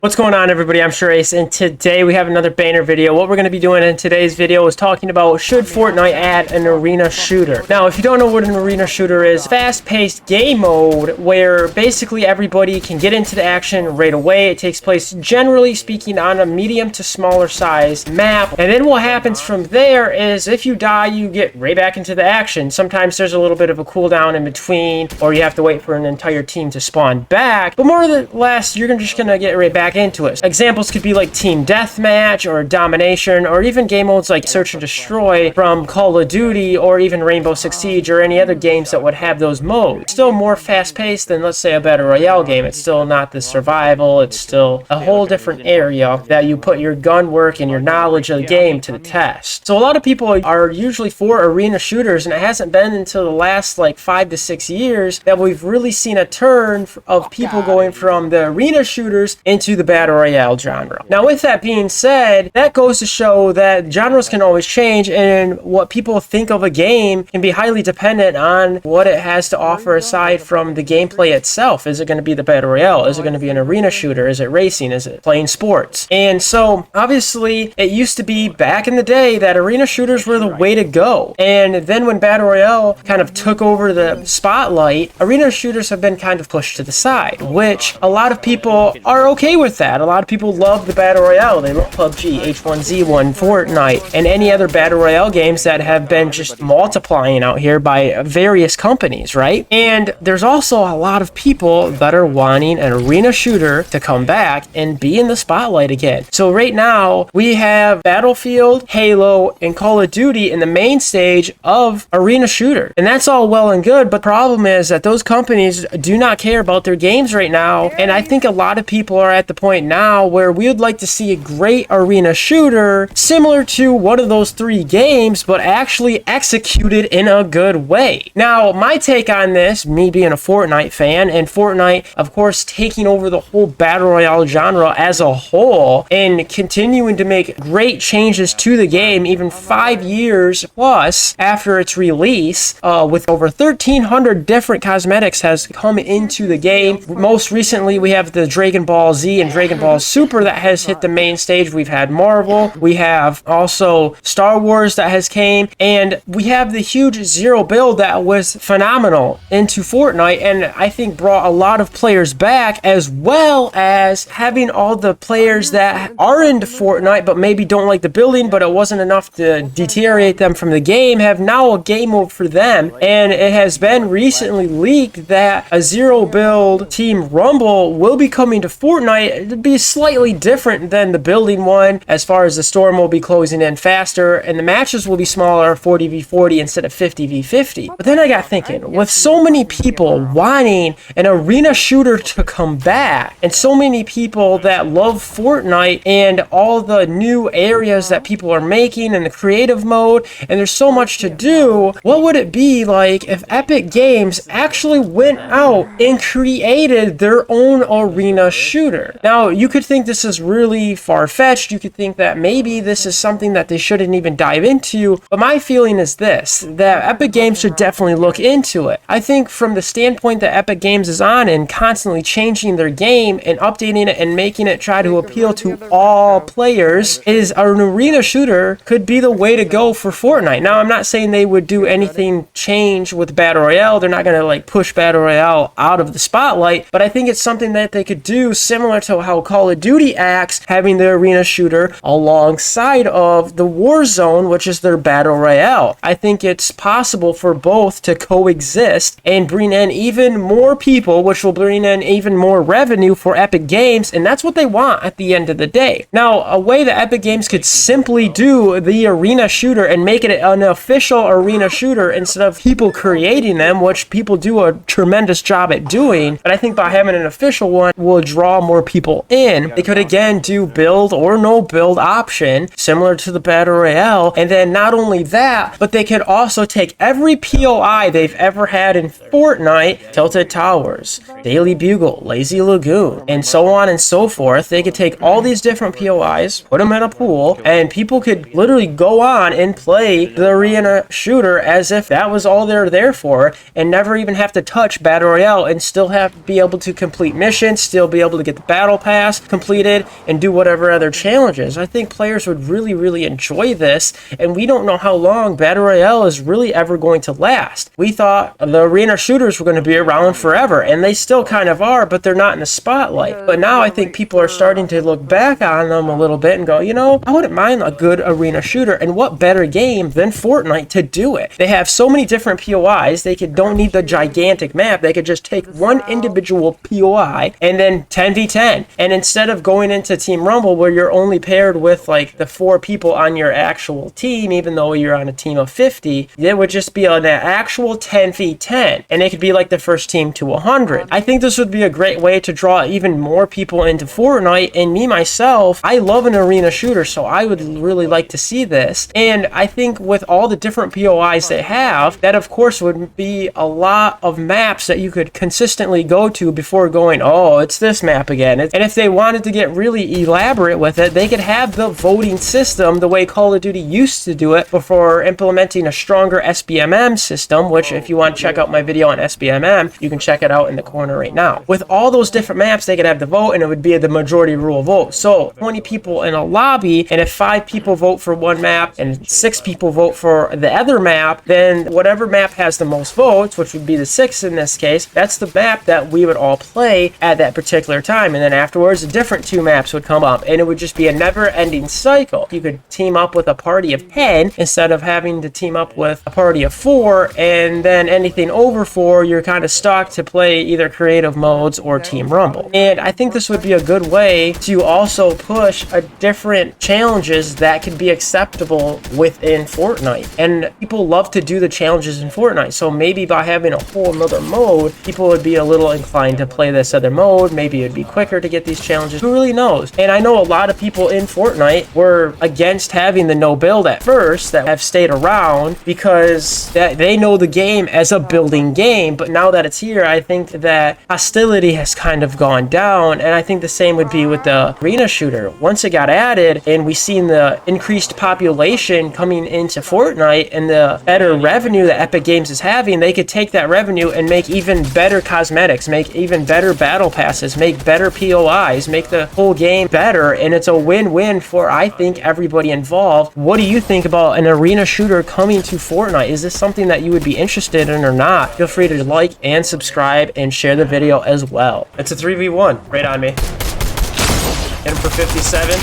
What's going on, everybody? I'm SureAce, and today we have another banger video. What we're going to be doing in today's video is talking about should Fortnite add an arena shooter. Now, if you don't know what an arena shooter is, fast-paced game mode where basically everybody can get into the action right away. It takes place, generally speaking, on a medium to smaller size map. And then what happens from there is if you die, you get right back into the action. Sometimes there's a little bit of a cooldown in between, or you have to wait for an entire team to spawn back. But more or less, you're just going to get right back into it. Examples could be like team deathmatch or domination, or even game modes like search and destroy from Call of Duty, or even Rainbow Six Siege, or any other games that would have those modes. Still more fast-paced than, let's say, a battle royale game. It's still not the survival. It's still a whole different area that you put your gun work and your knowledge of the game to the test. So a lot of people are usually for arena shooters, and it hasn't been until the last like 5 to 6 years that we've really seen a turn of people going from the arena shooters into the battle royale genre. Now, with that being said, that goes to show that genres can always change, and what people think of a game can be highly dependent on what it has to offer aside from the gameplay itself. Is it going to be the battle royale? Is it going to be an arena shooter? Is it racing? Is it playing sports? And so obviously it used to be back in the day that arena shooters were the way to go, and then when battle royale kind of took over the spotlight, arena shooters have been kind of pushed to the side, which a lot of people are okay with that. A lot of people love the battle royale. They love PUBG, H1Z1, Fortnite, and any other battle royale games that have been just multiplying out here by various companies, right? And there's also a lot of people that are wanting an arena shooter to come back and be in the spotlight again. So right now we have Battlefield, Halo, and Call of Duty in the main stage of arena shooter, and that's all well and good, but the problem is that those companies do not care about their games right now. And I think a lot of people are at the point now where we would like to see a great arena shooter similar to one of those 3 games, but actually executed in a good way. Now, my take on this, me being a Fortnite fan, and Fortnite, of course, taking over the whole battle royale genre as a whole and continuing to make great changes to the game, even 5 years plus after its release, with over 1,300 different cosmetics has come into the game. Most recently, we have the Dragon Ball Z and Dragon Ball Super that has hit the main stage. We've had Marvel, we have also Star Wars that has came, and we have the huge Zero build that was phenomenal into Fortnite, and I think brought a lot of players back, as well as having all the players that are into Fortnite but maybe don't like the building, but it wasn't enough to deteriorate them from the game, have now a game mode for them. And it has been recently leaked that a Zero build Team Rumble will be coming to Fortnite. It'd be slightly different than the building one, as far as the storm will be closing in faster and the matches will be smaller, 40v40 instead of 50v50. But then I got thinking, with so many people wanting an arena shooter to come back, and so many people that love Fortnite and all the new areas that people are making and the creative mode, and there's so much to do, what would it be like if Epic Games actually went out and created their own arena shooter? Now, you could think this is really far-fetched. You could think that maybe this is something that they shouldn't even dive into, but my feeling is this, that Epic Games should definitely look into it. I think from the standpoint that Epic Games is on and constantly changing their game and updating it and making it try to appeal to all players, is an arena shooter could be the way to go for Fortnite. Now, I'm not saying they would do anything change with Battle Royale. They're not going to like push Battle Royale out of the spotlight, but I think it's something that they could do similar to how Call of Duty acts, having the arena shooter alongside of the Warzone, which is their Battle Royale. I think it's possible for both to coexist and bring in even more people, which will bring in even more revenue for Epic Games, and that's what they want at the end of the day. Now, a way that Epic Games could simply do the arena shooter and make it an official arena shooter instead of people creating them, which people do a tremendous job at doing, but I think by having an official one will draw more people in. They could again do build or no build option similar to the Battle Royale, and then not only that, but they could also take every POI they've ever had in Fortnite, Tilted Towers, Daily Bugle, Lazy Lagoon, and so on and so forth. They could take all these different POIs, put them in a pool, and people could literally go on and play the arena shooter as if that was all they're there for, and never even have to touch Battle Royale and still have to be able to complete missions, still be able to get the battle battle pass completed and do whatever other challenges. I think players would really, really enjoy this, and we don't know how long Battle Royale is really ever going to last. We thought the arena shooters were going to be around forever, and they still kind of are, but they're not in the spotlight. But now I think people are starting to look back on them a little bit and go, you know, I wouldn't mind a good arena shooter, and what better game than Fortnite to do it? They have so many different POIs, don't need the gigantic map. They could just take one individual POI and then 10v10. And instead of going into Team Rumble where you're only paired with like the 4 people on your actual team, even though you're on a team of 50, it would just be an actual 10v10, and it could be like the first team to 100. I think this would be a great way to draw even more people into Fortnite, and me myself, I love an arena shooter, so I would really like to see this. And I think with all the different POIs they have, that of course would be a lot of maps that you could consistently go to before going, oh, it's this map again. And if they wanted to get really elaborate with it, they could have the voting system the way Call of Duty used to do it before implementing a stronger SBMM system, which if you want to check out my video on SBMM, you can check it out in the corner right now. With all those different maps, they could have the vote, and it would be the majority rule vote. So 20 people in a lobby, and if 5 people vote for one map and 6 people vote for the other map, then whatever map has the most votes, which would be the 6 in this case, that's the map that we would all play at that particular time. And then afterwards, a different 2 maps would come up, and it would just be a never-ending cycle. You could team up with a party of 10 instead of having to team up with a party of 4, and then anything over 4, you're kind of stuck to play either creative modes or Team Rumble. And I think this would be a good way to also push a different challenges that could be acceptable within Fortnite. And people love to do the challenges in Fortnite, so maybe by having a whole nother mode, people would be a little inclined to play this other mode. Maybe it'd be quicker to get these challenges. Who really knows? And I know a lot of people in Fortnite were against having the no build at first that have stayed around because they know the game as a building game, but now that it's here, I think that hostility has kind of gone down, and I think the same would be with the arena shooter. Once it got added and we seen the increased population coming into Fortnite and the better revenue that Epic Games is having, they could take that revenue and make even better cosmetics, make even better battle passes, make better POIs, make the whole game better, and it's a win-win for, I think, everybody involved. What do you think about an arena shooter coming to Fortnite? Is this something that you would be interested in or not? Feel free to like and subscribe and share the video as well. It's a 3v1 right on me. Hit him for 57.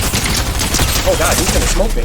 Oh god, he's gonna smoke me.